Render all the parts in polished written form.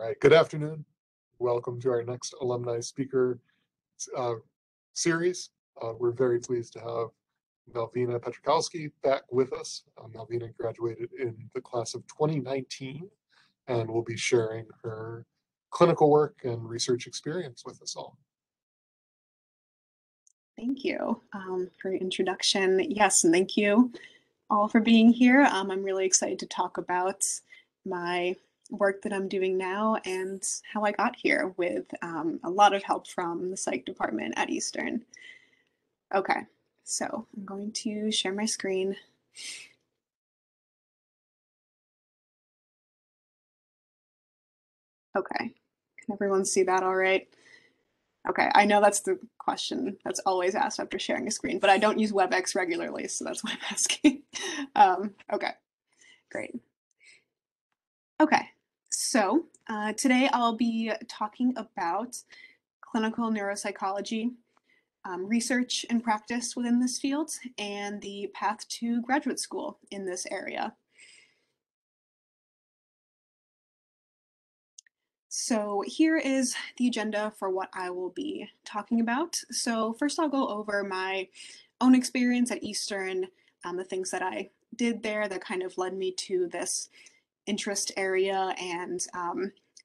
right, good afternoon. Welcome to our next alumni speaker series. We're very pleased to have Malvina Pietrzykowski back with us. Malvina graduated in the class of 2019 and will be sharing her clinical work and research experience with us all. Thank you for your introduction. Yes, and thank you all for being here. I'm really excited to talk about my work that I'm doing now and how I got here with a lot of help from the psych department at Eastern. Okay, so I'm going to share my screen. Okay, can everyone see that all right? Okay, I know that's the question that's always asked after sharing a screen, but I don't use WebEx regularly, so that's why I'm asking. Okay, great. Okay, so today I'll be talking about clinical neuropsychology, research and practice within this field, and the path to graduate school in this area. So here is the agenda for what I will be talking about. So first I'll go over my own experience at Eastern, the things that I did there that kind of led me to this interest area and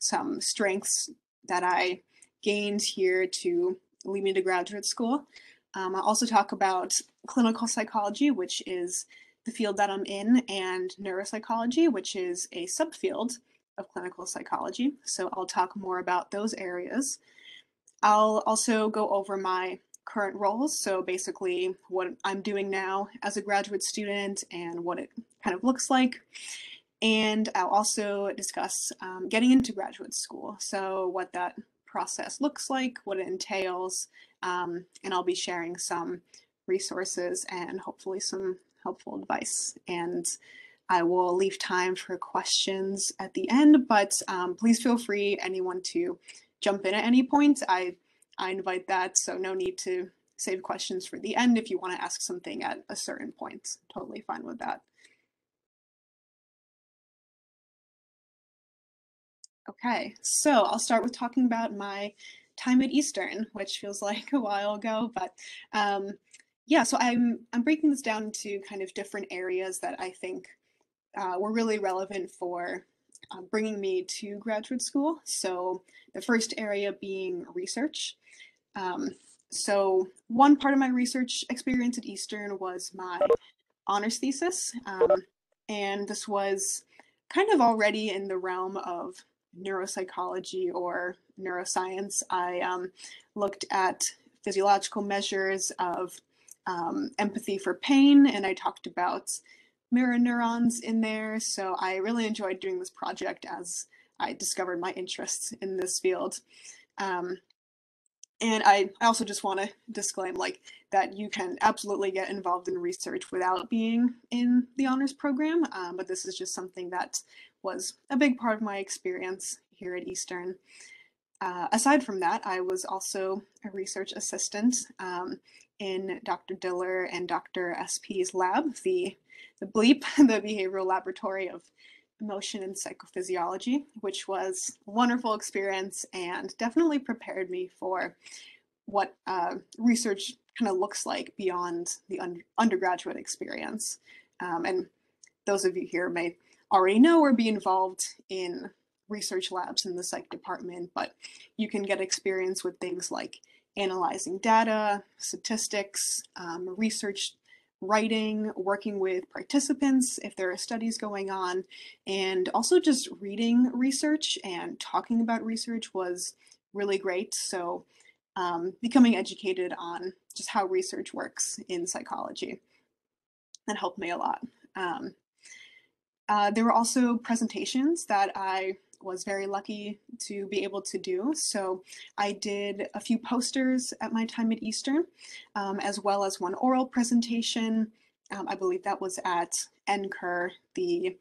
some strengths that I gained here to lead me to graduate school. I'll also talk about clinical psychology, which is the field that I'm in, and neuropsychology, which is a subfield of clinical psychology. So I'll talk more about those areas. I'll also go over my current roles, so basically what I'm doing now as a graduate student and what it kind of looks like. And I'll also discuss getting into graduate school, so what that process looks like, what it entails, and I'll be sharing some resources and hopefully some helpful advice. And I will leave time for questions at the end, but please feel free, anyone, to jump in at any point. I invite that, so no need to save questions for the end if you want to ask something at a certain point. Totally fine with that. Okay, so I'll start with talking about my time at Eastern, which feels like a while ago, but yeah, so I'm breaking this down into kind of different areas that I think were really relevant for bringing me to graduate school. So the first area being research. So one part of my research experience at Eastern was my honors thesis, and this was kind of already in the realm of neuropsychology or neuroscience. I looked at physiological measures of empathy for pain, and I talked about mirror neurons in there. So I really enjoyed doing this project as I discovered my interests in this field. And I also just want to disclaim that you can absolutely get involved in research without being in the honors program, but this is just something that was a big part of my experience here at Eastern. Aside from that, I was also a research assistant in Dr. Diller and Dr. SP's lab, the BLEEP, the Behavioral Laboratory of Emotion and Psychophysiology, which was a wonderful experience and definitely prepared me for what research kind of looks like beyond the undergraduate experience. And those of you here may already know or be involved in research labs in the psych department, but you can get experience with things like analyzing data, statistics, research writing, working with participants if there are studies going on, and also just reading research and talking about research was really great. So becoming educated on just how research works in psychology, that helped me a lot. There were also presentations that I was very lucky to be able to do. So I did a few posters at my time at Eastern, as well as one oral presentation. I believe that was at NCUR, the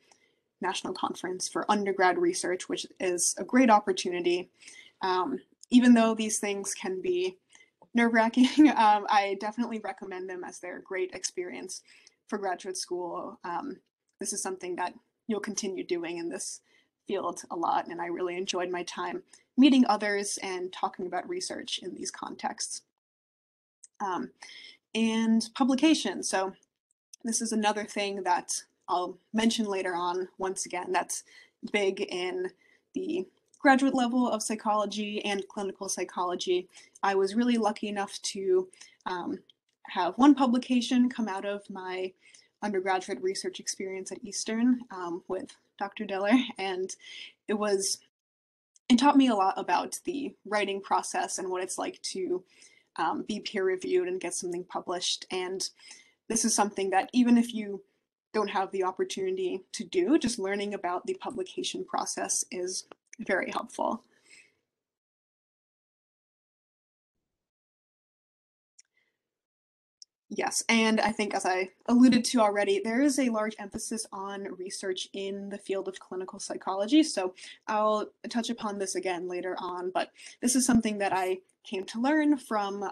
National Conference for Undergrad Research, which is a great opportunity. Even though these things can be nerve-wracking, I definitely recommend them as they're a great experience for graduate school. This is something that you'll continue doing in this field a lot, and I really enjoyed my time meeting others and talking about research in these contexts. And publication. So this is another thing that I'll mention later on. Once again, that's big in the graduate level of psychology and clinical psychology. I was really lucky enough to have one publication come out of my undergraduate research experience at Eastern with Dr. Diller, and it taught me a lot about the writing process and what it's like to be peer reviewed and get something published. And this is something that even if you don't have the opportunity to do, just learning about the publication process is very helpful. Yes, and I think as I alluded to already, there is a large emphasis on research in the field of clinical psychology. So I'll touch upon this again later on, but this is something that I came to learn from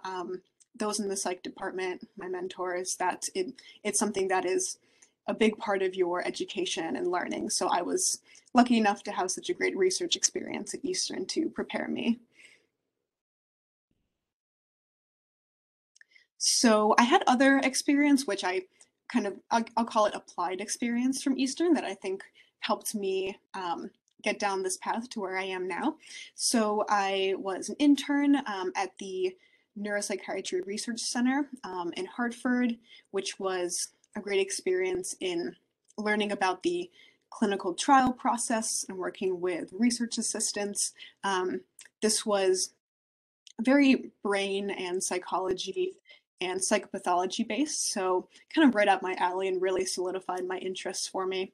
those in the psych department, my mentors, that it's something that is a big part of your education and learning. So I was lucky enough to have such a great research experience at Eastern to prepare me. So I had other experience, which I'll call it applied experience from Eastern that I think helped me get down this path to where I am now. So I was an intern at the Neuropsychiatry Research Center in Hartford, which was a great experience in learning about the clinical trial process and working with research assistants. This was very brain and psychology and psychopathology based, so kind of right up my alley and really solidified my interests for me.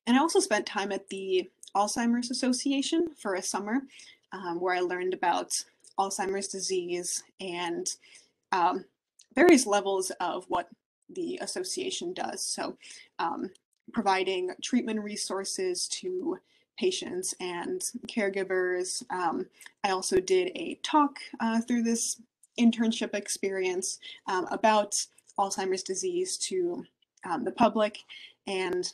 And I also spent time at the Alzheimer's Association for a summer, where I learned about Alzheimer's disease and various levels of what the association does. So providing treatment resources to patients and caregivers. I also did a talk through this internship experience about Alzheimer's disease to the public, and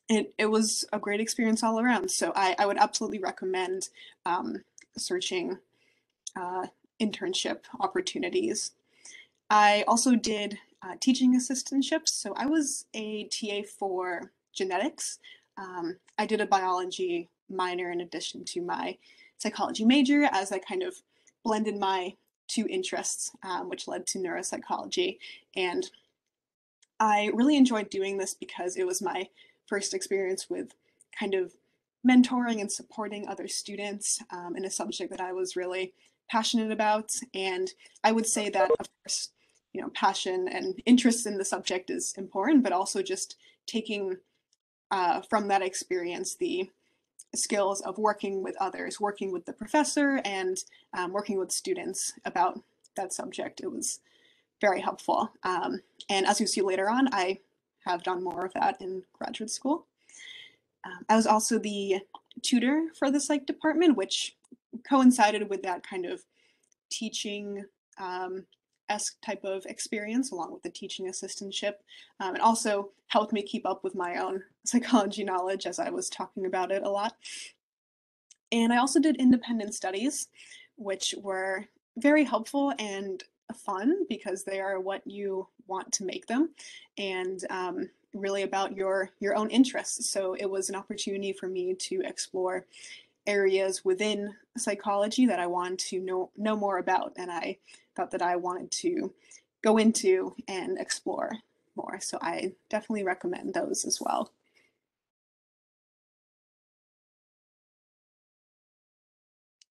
it was a great experience all around. So I would absolutely recommend searching internship opportunities. I also did teaching assistantships. So I was a TA for genetics. I did a biology minor in addition to my psychology major, as I kind of blended my two interests, which led to neuropsychology. And I really enjoyed doing this because it was my first experience with kind of mentoring and supporting other students in a subject that I was really passionate about. And I would say that, of course, passion and interest in the subject is important, but also just taking from that experience the skills of working with others, working with the professor, and working with students about that subject. It was very helpful. And as you see later on, I have done more of that in graduate school. I was also the tutor for the psych department, which coincided with that kind of teaching esque type of experience, along with the teaching assistantship, and also helped me keep up with my own psychology knowledge as I was talking about it a lot. And I also did independent studies, which were very helpful and fun because they are what you want to make them, and really about your own interests. So it was an opportunity for me to explore areas within psychology that I wanted to know more about, and I thought that I wanted to go into and explore more. So I definitely recommend those as well.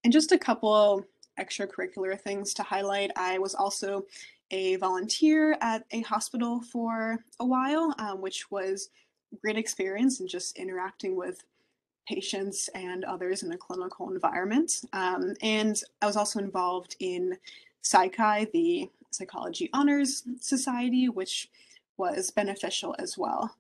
And just a couple extracurricular things to highlight. I was also a volunteer at a hospital for a while, which was a great experience in just interacting with patients and others in a clinical environment. And I was also involved in Psych, the Psychology Honors Society, which was beneficial as well.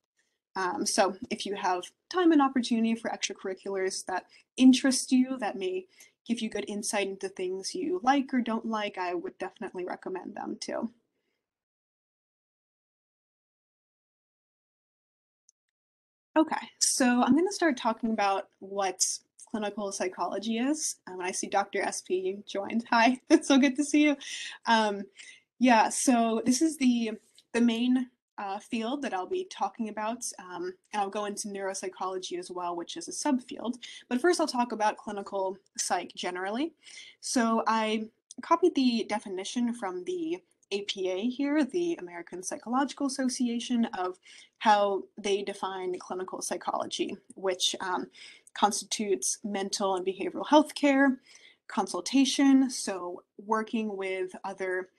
So if you have time and opportunity for extracurriculars that interest you, that may give you good insight into things you like or don't like, I would definitely recommend them too. Okay, so I'm going to start talking about what clinical psychology is. I see Dr. SP joined. Hi, it's so good to see you. Um, yeah, so this is the main field that I'll be talking about, and I'll go into neuropsychology as well, which is a subfield. But first, I'll talk about clinical psych generally. So I copied the definition from the APA here, the American Psychological Association, of how they define clinical psychology, which constitutes mental and behavioral health care, consultation, so working with other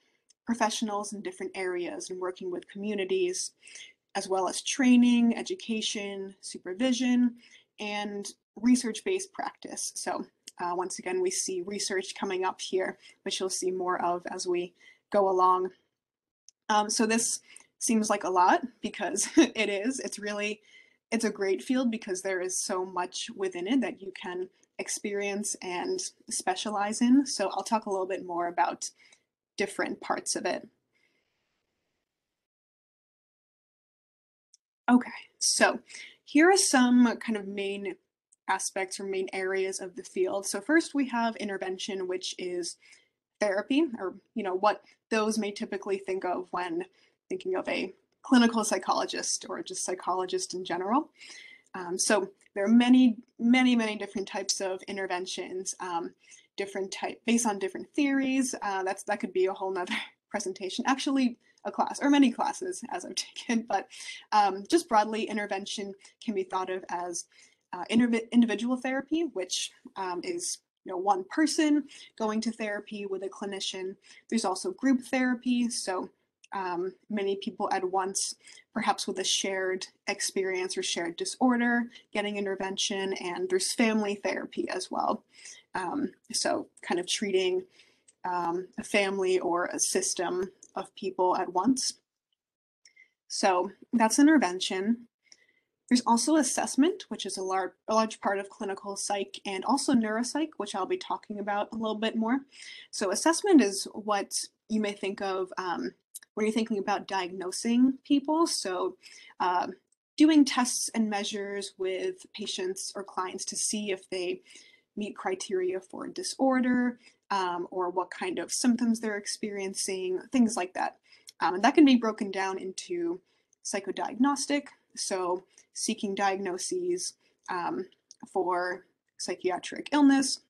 professionals in different areas and working with communities, as well as training, education, supervision, and research-based practice. So once again, we see research coming up here, which you'll see more of as we go along. So this seems like a lot because it is. It's a great field because there is so much within it that you can experience and specialize in. So I'll talk a little bit more about different parts of it. Okay, so here are some kind of main aspects or main areas of the field. So first we have intervention, which is therapy, or what those may typically think of when thinking of a clinical psychologist or just psychologist in general. So there are many different types of interventions, different type based on different theories. That could be a whole nother presentation, actually a class or many classes as I've taken, but just broadly, intervention can be thought of as individual therapy, which is one person going to therapy with a clinician. There's also group therapy, so many people at once, perhaps with a shared experience or shared disorder, getting intervention, and there's family therapy as well. So kind of treating a family or a system of people at once. So that's intervention. There's also assessment, which is a large part of clinical psych, and also neuropsych, which I'll be talking about a little bit more. So assessment is what you may think of when you're thinking about diagnosing people. So doing tests and measures with patients or clients to see if they meet criteria for disorder or what kind of symptoms they're experiencing, things like that. And that can be broken down into psychodiagnostic, so seeking diagnoses for psychiatric illness,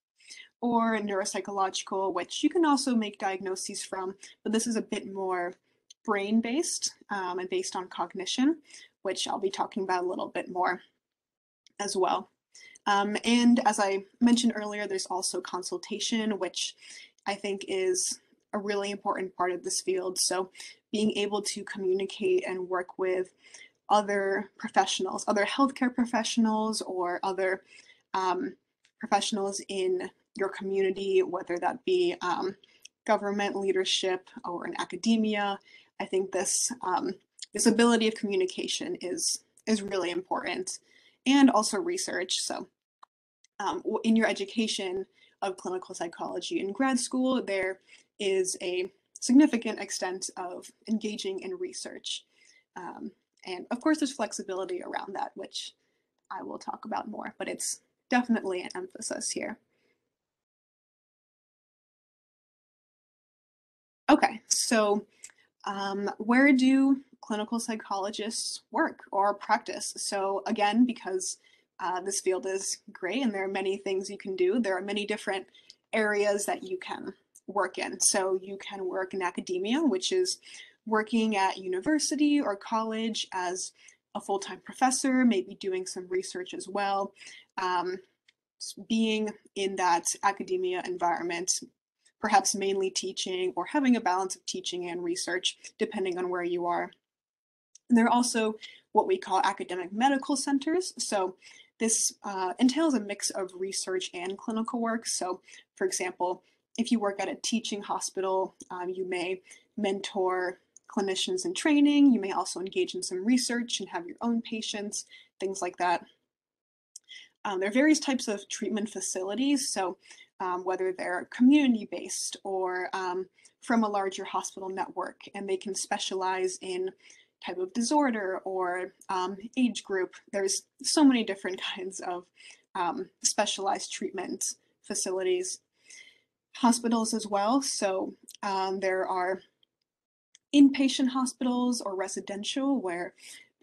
or neuropsychological, which you can also make diagnoses from, but this is a bit more brain-based and based on cognition, which I'll be talking about a little bit more as well. And as I mentioned earlier, there's also consultation, which I think is a really important part of this field. So being able to communicate and work with other professionals, other healthcare professionals, or other professionals in your community, whether that be government leadership or in academia. I think this ability of communication is really important, and also research. So in your education of clinical psychology in grad school, there is a significant extent of engaging in research. And of course, there's flexibility around that, which I will talk about more, but it's definitely an emphasis here. Okay, so where do clinical psychologists work or practice? So again, because this field is great and there are many things you can do, there are many different areas that you can work in. So you can work in academia, which is working at university or college as a full-time professor, maybe doing some research as well, being in that academia environment, perhaps mainly teaching or having a balance of teaching and research, depending on where you are. And there are also what we call academic medical centers. So this entails a mix of research and clinical work. So for example, if you work at a teaching hospital, you may mentor clinicians in training. You may also engage in some research and have your own patients, things like that. There are various types of treatment facilities. So whether they're community-based or from a larger hospital network, and they can specialize in type of disorder or age group. There's so many different kinds of specialized treatment facilities. Hospitals as well. So there are inpatient hospitals or residential where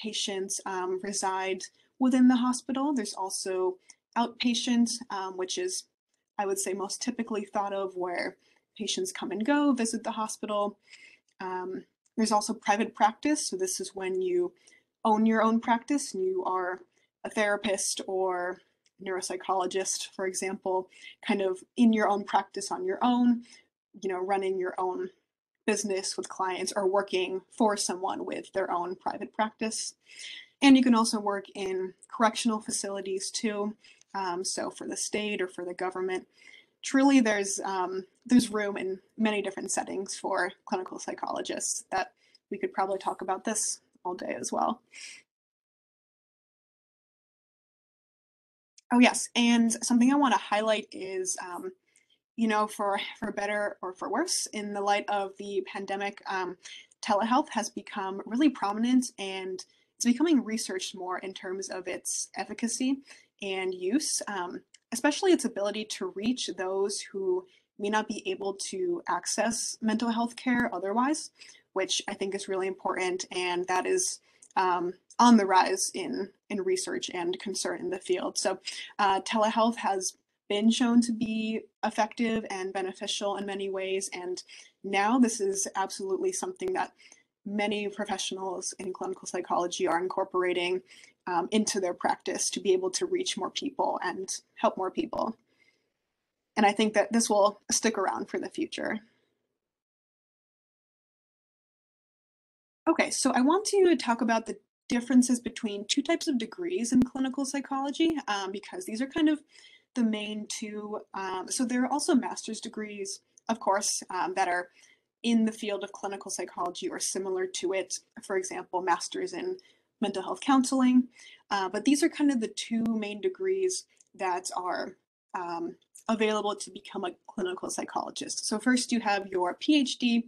patients reside within the hospital. There's also outpatient, which is, I would say, most typically thought of where patients come and go, visit the hospital. There's also private practice. So this is when you own your own practice and you are a therapist or neuropsychologist, for example, kind of in your own practice on your own, running your own business with clients or working for someone with their own private practice. And you can also work in correctional facilities too. So for the state or for the government, truly there's room in many different settings for clinical psychologists that we could probably talk about this all day as well. Oh yes, and something I want to highlight is, for better or for worse, in the light of the pandemic, telehealth has become really prominent and it's becoming researched more in terms of its efficacy and use, especially its ability to reach those who may not be able to access mental health care otherwise, which I think is really important, and that is on the rise in research and concern in the field. So telehealth has been shown to be effective and beneficial in many ways, and now this is absolutely something that many professionals in clinical psychology are incorporating into their practice to be able to reach more people and help more people. And I think that this will stick around for the future. Okay, so I want to talk about the differences between two types of degrees in clinical psychology, because these are kind of the main two. So there are also master's degrees, of course, that are in the field of clinical psychology or similar to it. For example, master's in mental health counseling. But these are kind of the two main degrees that are available to become a clinical psychologist. So first you have your PhD.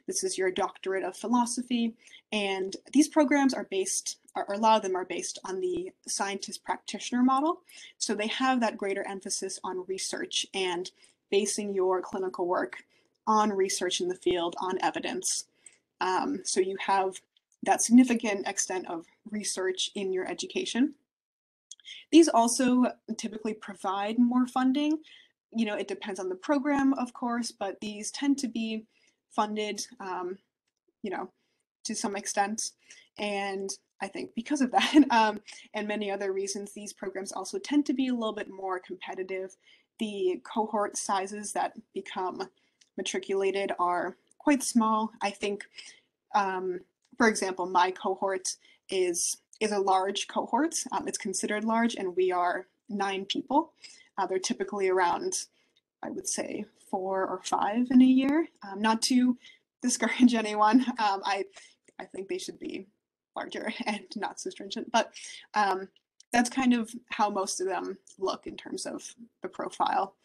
This is your doctorate of philosophy. And these programs are based, or a lot of them are based on the scientist practitioner model. So they have that greater emphasis on research and basing your clinical work on research in the field, on evidence. So you have that significant extent of research in your education. These also typically provide more funding. It depends on the program, of course, but these tend to be funded, to some extent. And I think because of that, and many other reasons, these programs also tend to be a little bit more competitive. The cohort sizes that become matriculated are quite small. I think, for example, my cohort is a large cohort. It's considered large, and we are 9 people. They're typically around, I would say, 4 or 5 in a year. Not to discourage anyone. I think they should be larger and not so stringent, but that's kind of how most of them look in terms of the profile.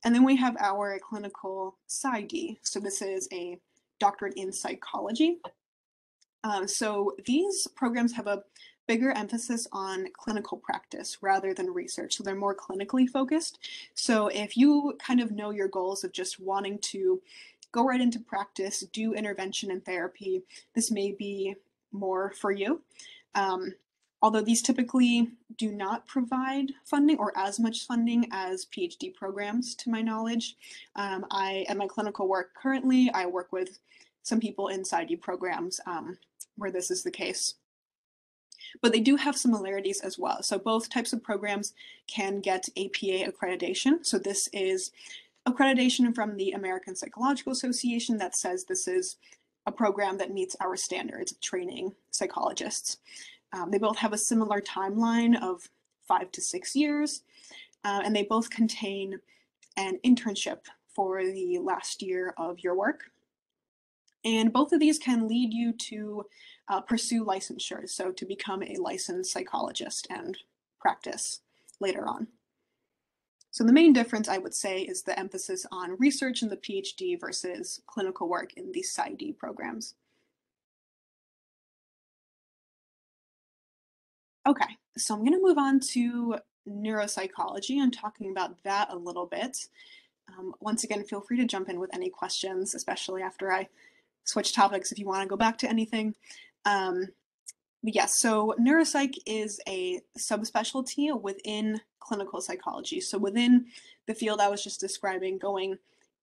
And then we have our clinical PsyD. So this is a doctorate in psychology. So these programs have a bigger emphasis on clinical practice rather than research. So they're more clinically focused. So if you kind of know your goals of just wanting to go right into practice, do intervention and therapy, this may be more for you. Although these typically do not provide funding or as much funding as PhD programs, to my knowledge. At my clinical work currently, I work with some people in PsyD programs where this is the case. But they do have similarities as well. So both types of programs can get APA accreditation. So this is accreditation from the American Psychological Association that says this is a program that meets our standards of training psychologists. They both have a similar timeline of 5 to 6 years, and they both contain an internship for the last year of your work. And both of these can lead you to pursue licensure, so to become a licensed psychologist and practice later on. So the main difference, I would say, is the emphasis on research in the PhD versus clinical work in the PsyD programs. Okay, so I'm going to move on to neuropsychology and talking about that a little bit. Once again, feel free to jump in with any questions, especially after I switch topics if you want to go back to anything. Um, but yes, so neuropsych is a subspecialty within clinical psychology. So within the field I was just describing, going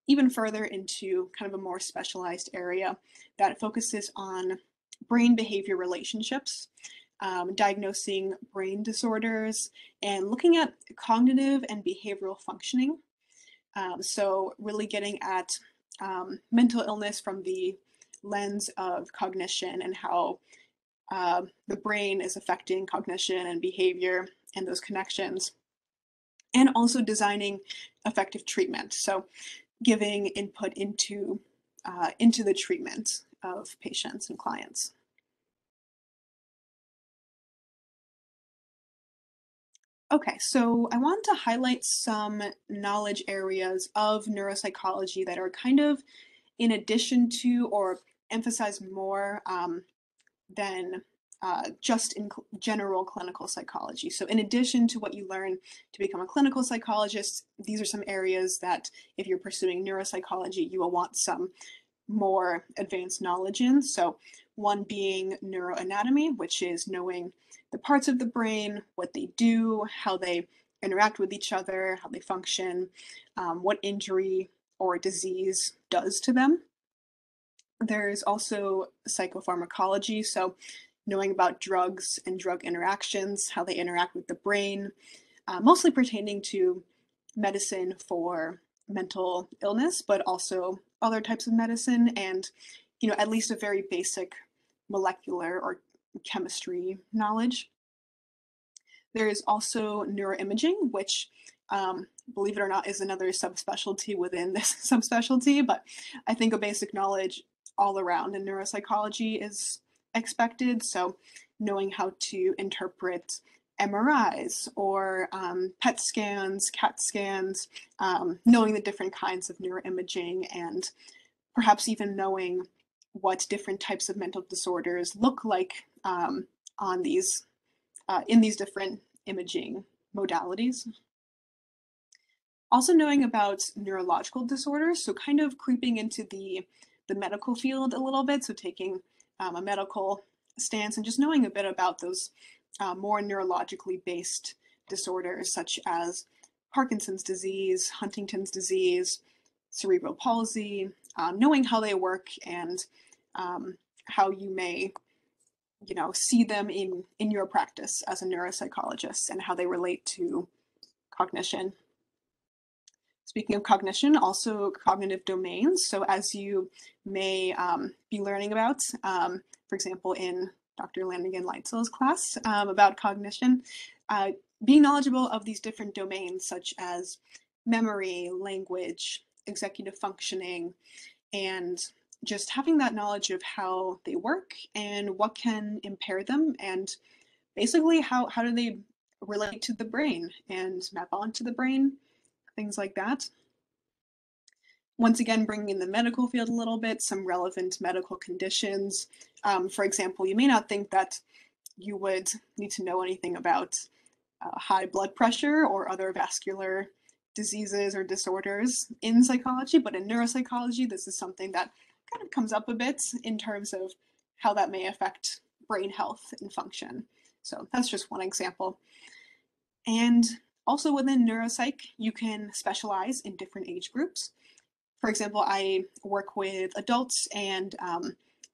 even further into kind of a more specialized area that focuses on brain behavior relationships, diagnosing brain disorders, and looking at cognitive and behavioral functioning. So really getting at mental illness from the lens of cognition and how the brain is affecting cognition and behavior and those connections, and also designing effective treatment. So giving input into the treatment of patients and clients. Okay, so I want to highlight some knowledge areas of neuropsychology that are kind of in addition to or emphasize more than just in general clinical psychology. So, in addition to what you learn to become a clinical psychologist, these are some areas that if you're pursuing neuropsychology, you will want some more advanced knowledge in. So, one being neuroanatomy, which is knowing the parts of the brain, what they do, how they interact with each other, how they function, what injury or disease does to them. There's also psychopharmacology, so knowing about drugs and drug interactions, how they interact with the brain, mostly pertaining to medicine for mental illness, but also other types of medicine and, at least a very basic molecular or chemistry knowledge. There is also neuroimaging, which, believe it or not, is another subspecialty within this subspecialty, but I think a basic knowledge all around in neuropsychology is expected. So, knowing how to interpret MRIs or PET scans, CAT scans, knowing the different kinds of neuroimaging, and perhaps even knowing what different types of mental disorders look like on these in these different imaging modalities. Also knowing about neurological disorders, so kind of creeping into the medical field a little bit, so taking a medical stance and just knowing a bit about those more neurologically based disorders such as Parkinson's disease, Huntington's disease, cerebral palsy, knowing how they work and how you may see them in your practice as a neuropsychologist and how they relate to cognition. Speaking of cognition, also cognitive domains. So as you may be learning about, for example, in Dr. Lanigan Lightsell's class about cognition, being knowledgeable of these different domains such as memory, language, executive functioning, and just having that knowledge of how they work and what can impair them, and basically how do they relate to the brain and map onto the brain, things like that. Once again, bringing in the medical field a little bit, some relevant medical conditions. For example, you may not think that you would need to know anything about high blood pressure or other vascular diseases or disorders in psychology, but in neuropsychology, this is something that kind of comes up a bit in terms of how that may affect brain health and function. So that's just one example. And also within neuropsych, you can specialize in different age groups. For example, I work with adults and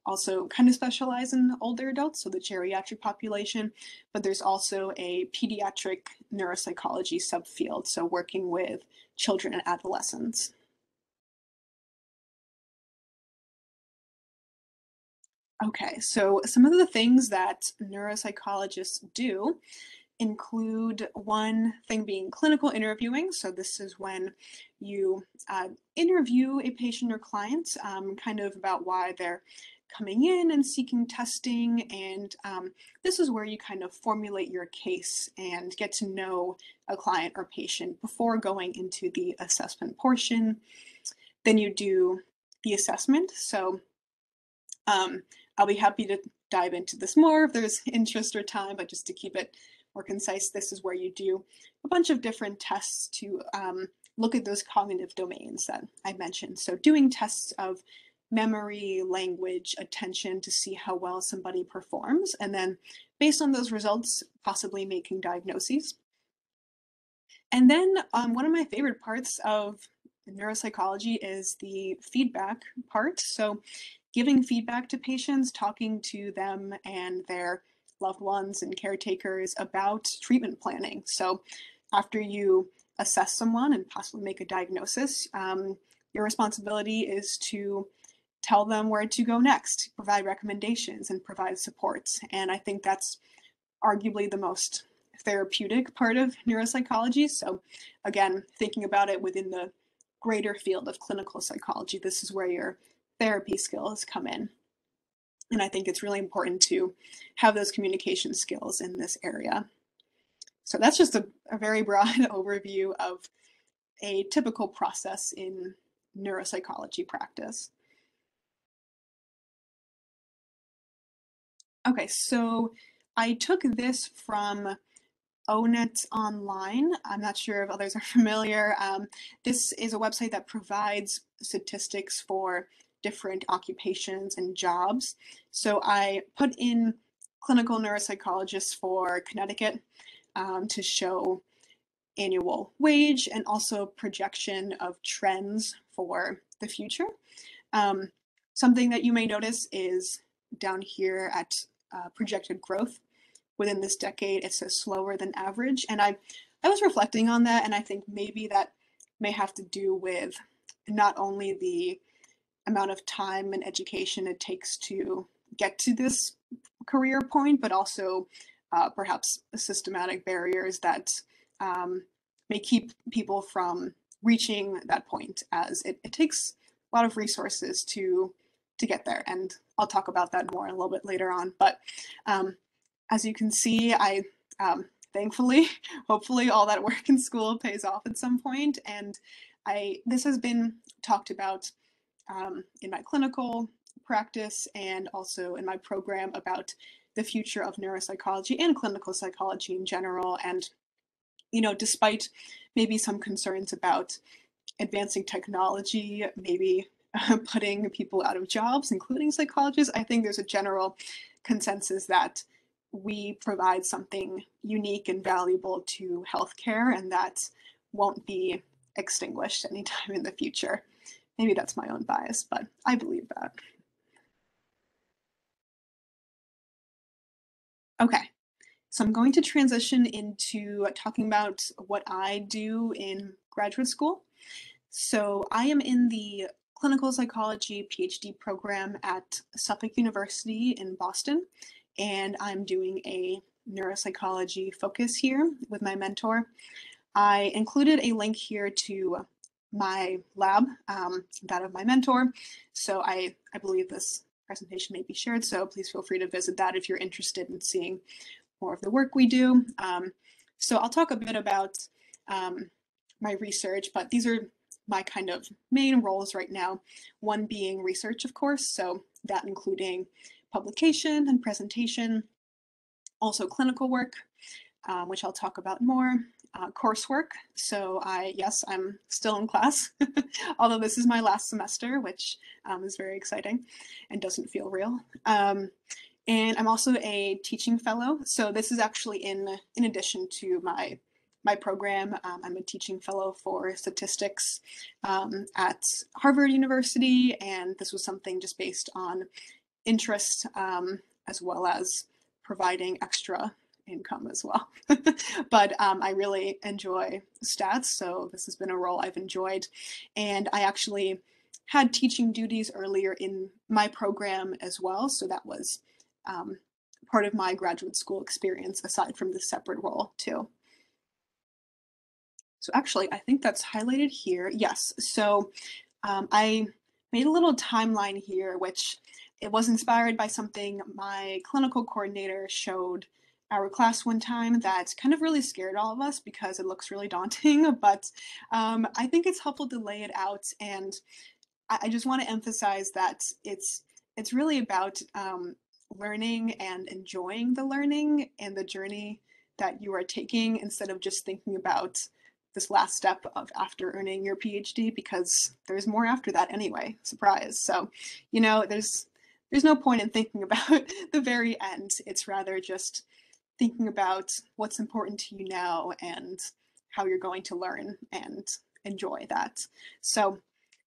also kind of specialize in older adults, so the geriatric population, but there's also a pediatric neuropsychology subfield, so working with children and adolescents. Okay, so some of the things that neuropsychologists do include one thing being clinical interviewing. So this is when you interview a patient or client, kind of about why they're coming in and seeking testing. And this is where you kind of formulate your case and get to know a client or patient before going into the assessment portion. Then you do the assessment. So I'll be happy to dive into this more if there's interest or time, but just to keep it more concise, this is where you do a bunch of different tests to look at those cognitive domains that I mentioned. So doing tests of memory, language, attention to see how well somebody performs, and then based on those results, possibly making diagnoses. And then one of my favorite parts of neuropsychology is the feedback part. So giving feedback to patients, talking to them and their loved ones and caretakers about treatment planning. So after you assess someone and possibly make a diagnosis, your responsibility is to tell them where to go next, provide recommendations and provide supports. And I think that's arguably the most therapeutic part of neuropsychology. So again, thinking about it within the greater field of clinical psychology, this is where your therapy skills come in. And I think it's really important to have those communication skills in this area. So that's just a very broad overview of a typical process in neuropsychology practice. Okay, so I took this from ONET Online. I'm not sure if others are familiar. This is a website that provides statistics for different occupations and jobs. So I put in clinical neuropsychologists for Connecticut to show annual wage and also projection of trends for the future. Something that you may notice is down here at projected growth within this decade, it says slower than average. And I was reflecting on that, and I think maybe that may have to do with not only the amount of time and education it takes to get to this career point, but also perhaps systematic barriers that may keep people from reaching that point, as it takes a lot of resources to get there. And I'll talk about that more a little bit later on. But as you can see, I thankfully, hopefully all that work in school pays off at some point. And this has been talked about in my clinical practice and also in my program about the future of neuropsychology and clinical psychology in general. And, you know, despite maybe some concerns about advancing technology, maybe putting people out of jobs, including psychologists, I think there's a general consensus that we provide something unique and valuable to healthcare, and that won't be extinguished anytime in the future. Maybe that's my own bias, but I believe that. Okay, so I'm going to transition into talking about what I do in graduate school. So I am in the clinical psychology PhD program at Suffolk University in Boston, and I'm doing a neuropsychology focus here with my mentor. I included a link here to my lab, that of my mentor. So I believe this presentation may be shared, so please feel free to visit that if you're interested in seeing more of the work we do. So I'll talk a bit about my research, but these are my kind of main roles right now. One being research, of course, so that including publication and presentation, also clinical work, which I'll talk about more, coursework. So yes, I'm still in class, although this is my last semester, which is very exciting and doesn't feel real. And I'm also a teaching fellow. So this is actually in addition to my program. I'm a teaching fellow for statistics at Harvard University, and this was something just based on interest, as well as providing extra income as well. But I really enjoy stats, so this has been a role I've enjoyed. And I actually had teaching duties earlier in my program as well, so that was part of my graduate school experience aside from this separate role too. So actually, I think that's highlighted here. Yes, so I made a little timeline here, which it was inspired by something my clinical coordinator showed our class one time that kind of really scared all of us because it looks really daunting, but I think it's helpful to lay it out. And I just want to emphasize that it's really about learning and enjoying the learning and the journey that you are taking, instead of just thinking about this last step of after earning your PhD, because there's more after that anyway, surprise. So, you know, there's no point in thinking about the very end. It's rather just thinking about what's important to you now and how you're going to learn and enjoy that. So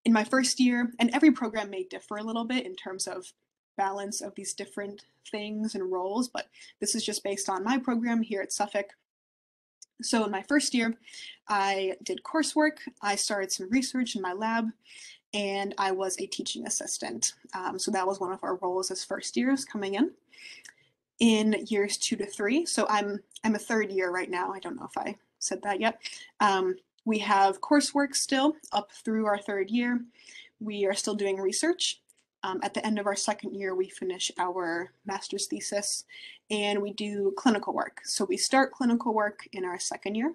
in my first year, and every program may differ a little bit in terms of balance of these different things and roles, but this is just based on my program here at Suffolk. So in my first year, I did coursework, I started some research in my lab, and I was a teaching assistant. So that was one of our roles as first years coming in. In years 2 to 3, so I'm a third year right now, I don't know if I said that yet. We have coursework still up through our third year. We are still doing research. At the end of our second year, we finish our master's thesis and we do clinical work. So we start clinical work in our second year.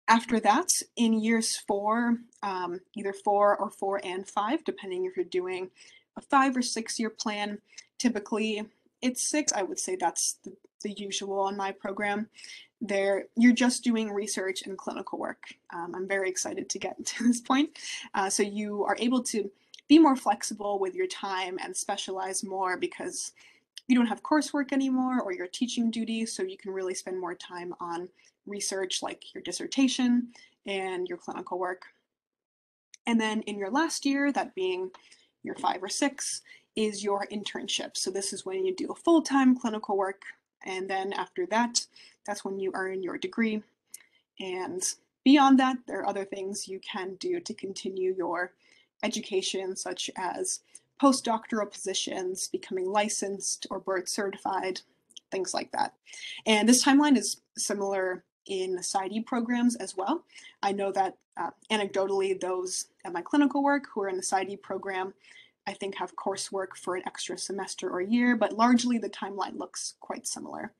After that, in years 4, either 4 or 4 and 5, depending if you're doing a 5 or 6 year plan, typically it's 6. I would say that's the usual on my program. You're just doing research and clinical work. I'm very excited to get to this point. So you are able to be more flexible with your time and specialize more because you don't have coursework anymore or your teaching duties, so you can really spend more time on research like your dissertation and your clinical work. And then in your last year, that being year 5 or 6, is your internship. So this is when you do a full-time clinical work, and then after that, that's when you earn your degree. And beyond that, there are other things you can do to continue your education, such as postdoctoral positions, becoming licensed or board certified, things like that. And this timeline is similar in PsyD programs as well. I know that anecdotally, those at my clinical work who are in the PsyD program, I think have coursework for an extra semester or year, but largely the timeline looks quite similar.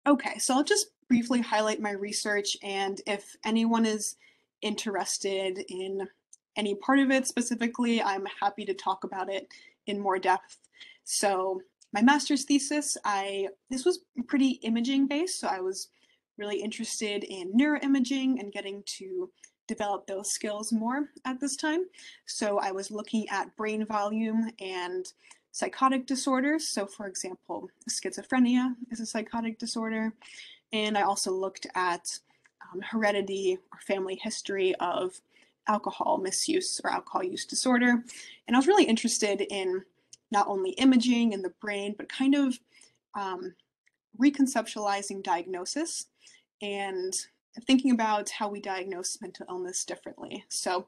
Okay, so I'll just briefly highlight my research, and if anyone is interested in any part of it specifically, I'm happy to talk about it in more depth. So my master's thesis, this was pretty imaging based, so I was really interested in neuroimaging and getting to develop those skills more at this time. So I was looking at brain volume and psychotic disorders. So for example, schizophrenia is a psychotic disorder. And I also looked at heredity or family history of alcohol misuse or alcohol use disorder. And I was really interested in not only imaging in the brain, but kind of reconceptualizing diagnosis and thinking about how we diagnose mental illness differently. So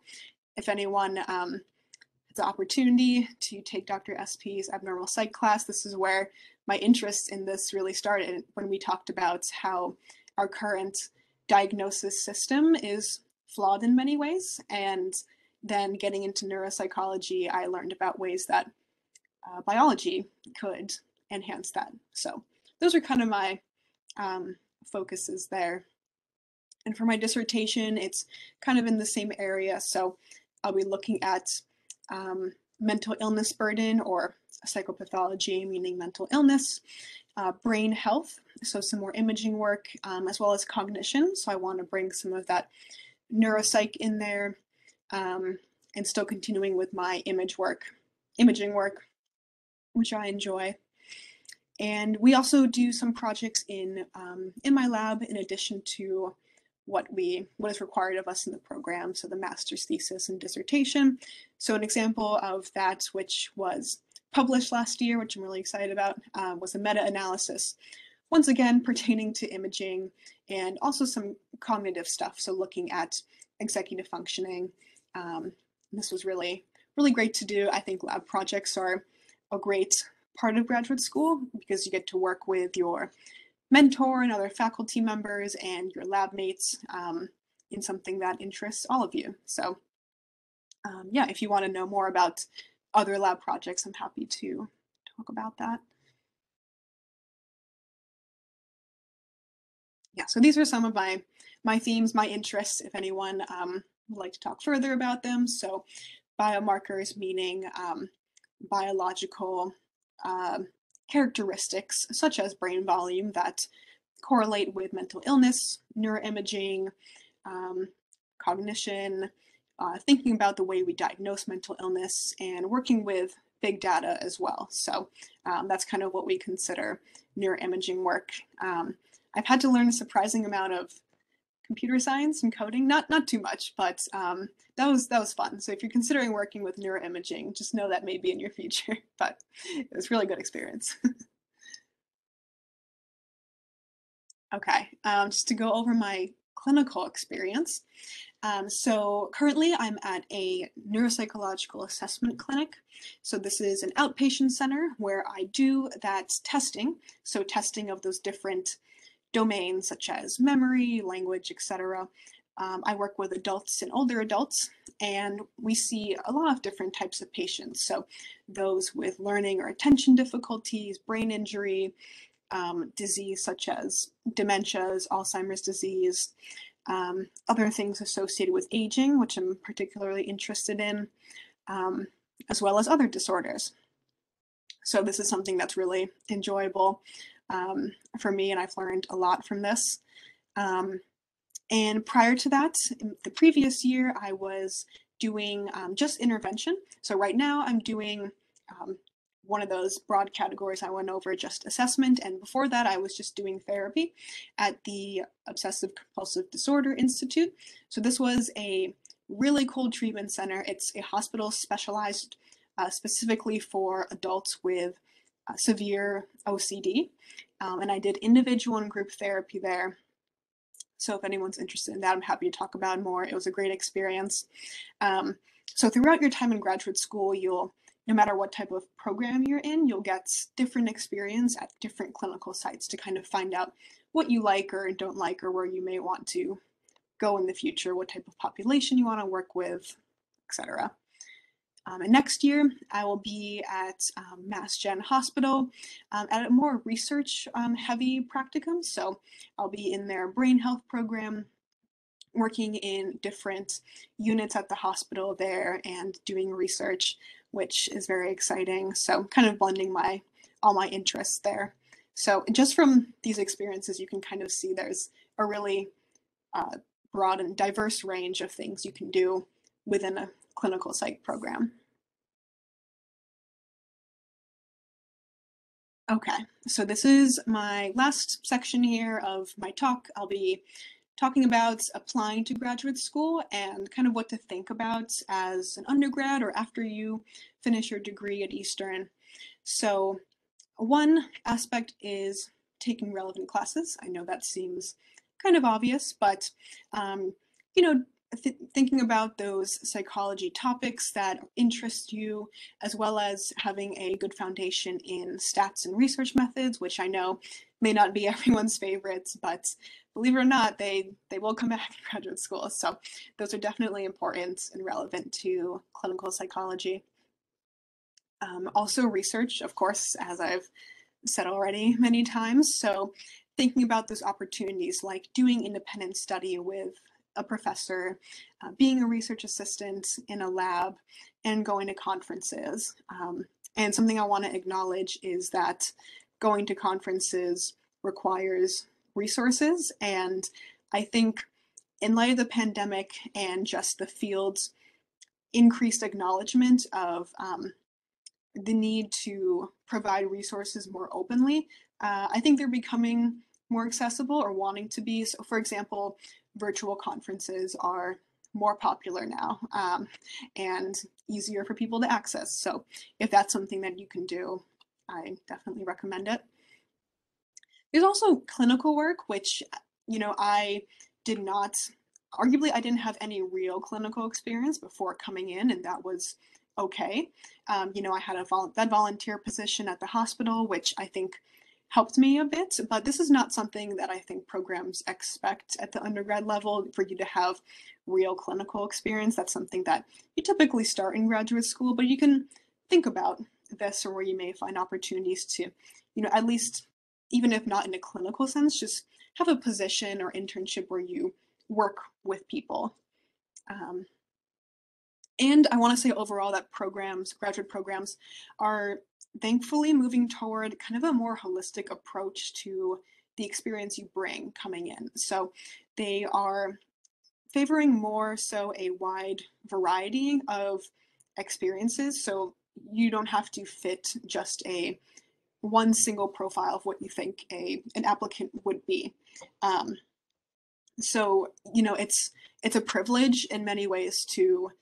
if anyone has the opportunity to take Dr. SP's abnormal psych class, this is where my interest in this really started, when we talked about how our current diagnosis system is flawed in many ways. And then getting into neuropsychology, I learned about ways that biology could enhance that. So those are kind of my focuses there. And for my dissertation, it's kind of in the same area. So I'll be looking at mental illness burden or psychopathology, meaning mental illness, brain health, so some more imaging work, as well as cognition. So I want to bring some of that neuropsych in there, and still continuing with my imaging work, which I enjoy. And we also do some projects in my lab in addition to what is required of us in the program, so the master's thesis and dissertation. So an example of that, which was published last year, which I'm really excited about, was a meta-analysis, once again pertaining to imaging and also some cognitive stuff, so looking at executive functioning. This was really, really great to do. I think lab projects are a great part of graduate school because you get to work with your mentor and other faculty members and your lab mates in something that interests all of you. So yeah, if you want to know more about other lab projects, I'm happy to talk about that. Yeah, so these are some of my themes, my interests, if anyone would like to talk further about them. So biomarkers, meaning biological characteristics such as brain volume that correlate with mental illness, neuroimaging, cognition, thinking about the way we diagnose mental illness, and working with big data as well. So that's kind of what we consider neuroimaging work. I've had to learn a surprising amount of computer science and coding, not too much, but that was fun. So if you're considering working with neuroimaging, just know that may be in your future, but it was a really good experience. Okay, just to go over my clinical experience. So currently I'm at a neuropsychological assessment clinic. So this is an outpatient center where I do that testing. So testing of those different domains such as memory, language, etc. I work with adults and older adults, and we see a lot of different types of patients. So those with learning or attention difficulties, brain injury, disease such as dementias, Alzheimer's disease, other things associated with aging, which I'm particularly interested in, as well as other disorders. So this is something that's really enjoyable for me, and I've learned a lot from this. And prior to that, in the previous year, I was doing just intervention. So right now I'm doing one of those broad categories I went over, just assessment. And before that, I was just doing therapy at the Obsessive Compulsive Disorder Institute. So this was a really cool treatment center. It's a hospital specialized specifically for adults with severe OCD. And I did individual and group therapy there. So if anyone's interested in that, I'm happy to talk about more. It was a great experience. So throughout your time in graduate school, no matter what type of program you're in, you'll get different experience at different clinical sites to kind of find out what you like or don't like, or where you may want to go in the future, what type of population you want to work with, etc. And next year, I will be at Mass Gen Hospital at a more research-heavy practicum. So I'll be in their brain health program, working in different units at the hospital there and doing research, which is very exciting. So kind of blending all my interests there. So just from these experiences, you can kind of see there's a really broad and diverse range of things you can do within a clinical psych program. Okay, so this is my last section here of my talk. I'll be talking about applying to graduate school and kind of what to think about as an undergrad or after you finish your degree at Eastern. So one aspect is taking relevant classes. I know that seems kind of obvious, but thinking about those psychology topics that interest you, as well as having a good foundation in stats and research methods, which I know may not be everyone's favorites, but believe it or not, they will come back in graduate school. So those are definitely important and relevant to clinical psychology. Also research, of course, as I've said already many times. So thinking about those opportunities like doing independent study with a professor, being a research assistant in a lab, and going to conferences. And something I want to acknowledge is that going to conferences requires resources. And I think in light of the pandemic and just the field's increased acknowledgement of the need to provide resources more openly, I think they're becoming more accessible or wanting to be. So for example, virtual conferences are more popular now and easier for people to access. So if that's something that you can do, I definitely recommend it. There's also clinical work, which, I arguably I didn't have any real clinical experience before coming in, and that was okay. I had that volunteer position at the hospital, which I think helped me a bit, but this is not something that I think programs expect at the undergrad level for you to have real clinical experience. That's something that you typically start in graduate school, but you can think about this or where you may find opportunities to, at least, even if not in a clinical sense, just have a position or internship where you work with people. And I want to say overall that graduate programs are thankfully moving toward kind of a more holistic approach to the experience you bring coming in. So they are favoring more so a wide variety of experiences. So you don't have to fit just one single profile of what you think an applicant would be. So, it's a privilege in many ways to,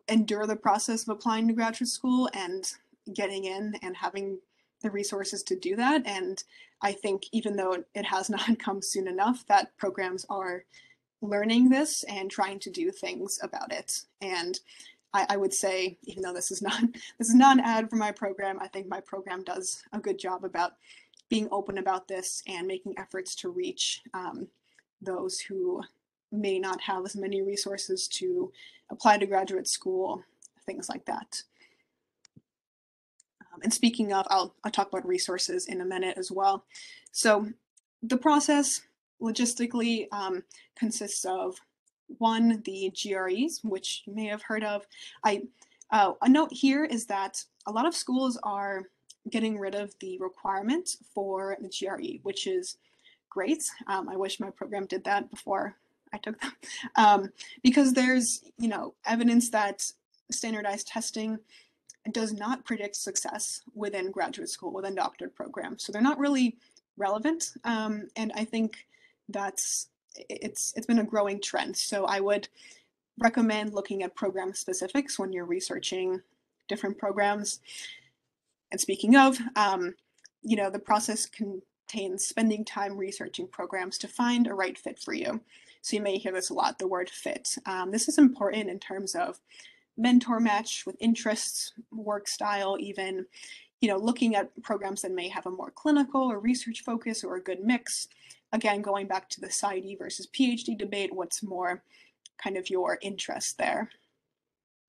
endure the process of applying to graduate school and getting in and having the resources to do that. And I think even though it has not come soon enough, that programs are learning this and trying to do things about it. And I would say, even though this is not an ad for my program, I think my program does a good job about being open about this and making efforts to reach those who may not have as many resources to apply to graduate school, things like that. And speaking of, I'll talk about resources in a minute as well. So the process logistically consists of one, the GREs, which you may have heard of. A note here is that a lot of schools are getting rid of the requirement for the GRE, which is great. I wish my program did that before I took them, because there's evidence that standardized testing does not predict success within graduate school, within doctorate programs. So they're not really relevant, and I think it's been a growing trend. So I would recommend looking at program specifics when you're researching different programs. And speaking of, the process contains spending time researching programs to find a right fit for you. So you may hear this a lot, the word fit. This is important in terms of mentor match with interests, work style, even, looking at programs that may have a more clinical or research focus or a good mix. Again, going back to the PsyD versus PhD debate, what's more kind of your interest there?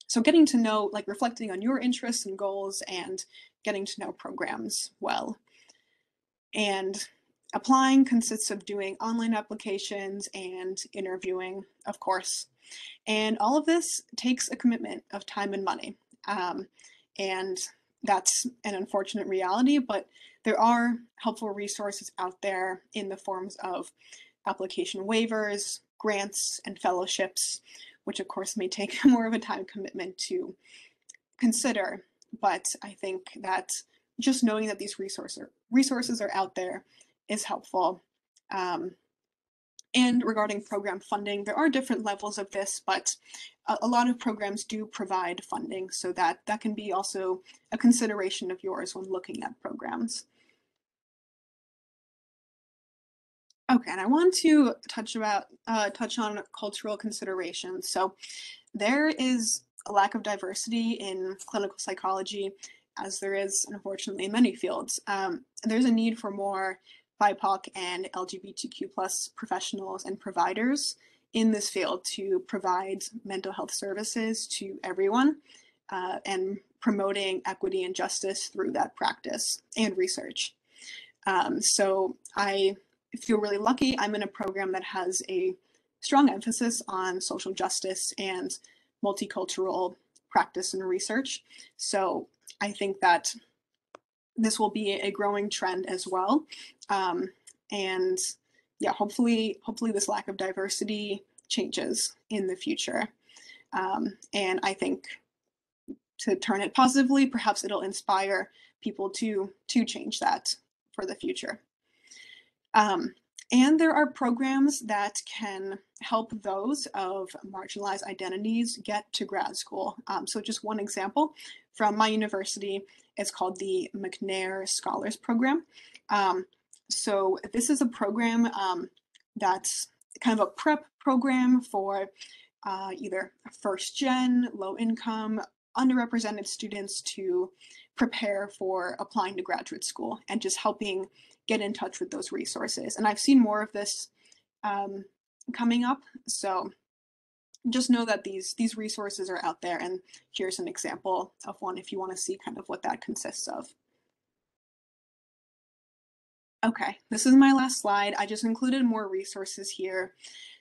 So getting to know, reflecting on your interests and goals and getting to know programs well. And applying consists of doing online applications and interviewing, of course. And all of this takes a commitment of time and money. And that's an unfortunate reality, but there are helpful resources out there in the forms of application waivers, grants, and fellowships, which of course may take more of a time commitment to consider. But I think that just knowing that these resources are out there is helpful. And regarding program funding, there are different levels of this, but a lot of programs do provide funding, so that can be also a consideration of yours when looking at programs. Okay, and I want to touch on cultural considerations. So there is a lack of diversity in clinical psychology, as there is, unfortunately, in many fields. There's a need for more BIPOC and LGBTQ+ professionals and providers in this field to provide mental health services to everyone, and promoting equity and justice through that practice and research. So I feel really lucky. I'm in a program that has a strong emphasis on social justice and multicultural practice and research. So I think that this will be a growing trend as well. And yeah, hopefully this lack of diversity changes in the future. And I think to turn it positively, perhaps it'll inspire people to change that for the future. And there are programs that can help those of marginalized identities get to grad school. So just one example from my university, it's called the McNair Scholars Program. So this is a program that's kind of a prep program for either first-gen, low-income, underrepresented students to prepare for applying to graduate school and just helping get in touch with those resources. And I've seen more of this coming up. So just know that these resources are out there, and here's an example of one if you want to see kind of what that consists of. Okay, this is my last slide. I just included more resources here.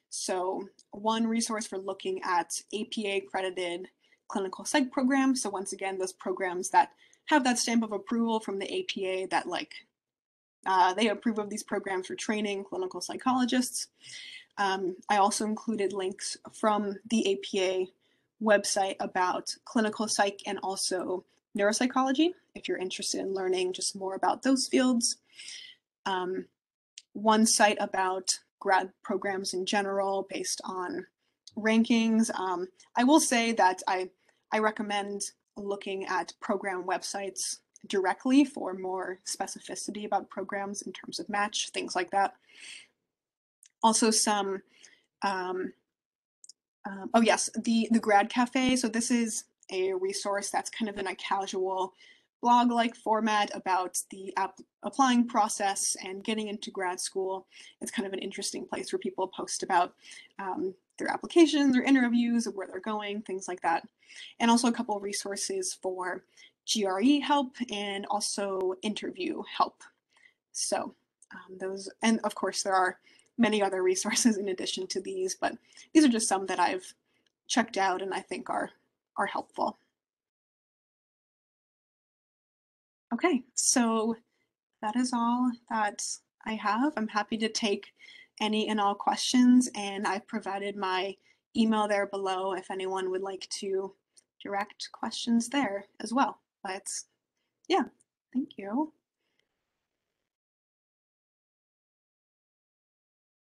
So one resource for looking at APA accredited clinical psych programs. So once again, those programs that have that stamp of approval from the APA that they approve of these programs for training clinical psychologists. I also included links from the APA website about clinical psych and also neuropsychology, if you're interested in learning just more about those fields. One site about grad programs in general based on rankings. I will say that I recommend looking at program websites directly for more specificity about programs in terms of match, things like that. Also some, oh yes, the Grad Cafe. So this is a resource that's kind of in a casual blog-like format about the applying process and getting into grad school. It's kind of an interesting place where people post about their applications or interviews, or where they're going, things like that. And also a couple of resources for GRE help and also interview help. So those, and of course there are many other resources in addition to these, but these are just some that I've checked out and I think are helpful. Okay, so that is all that I have. I'm happy to take any and all questions, and I've provided my email there below if anyone would like to direct questions there as well. But yeah, thank you.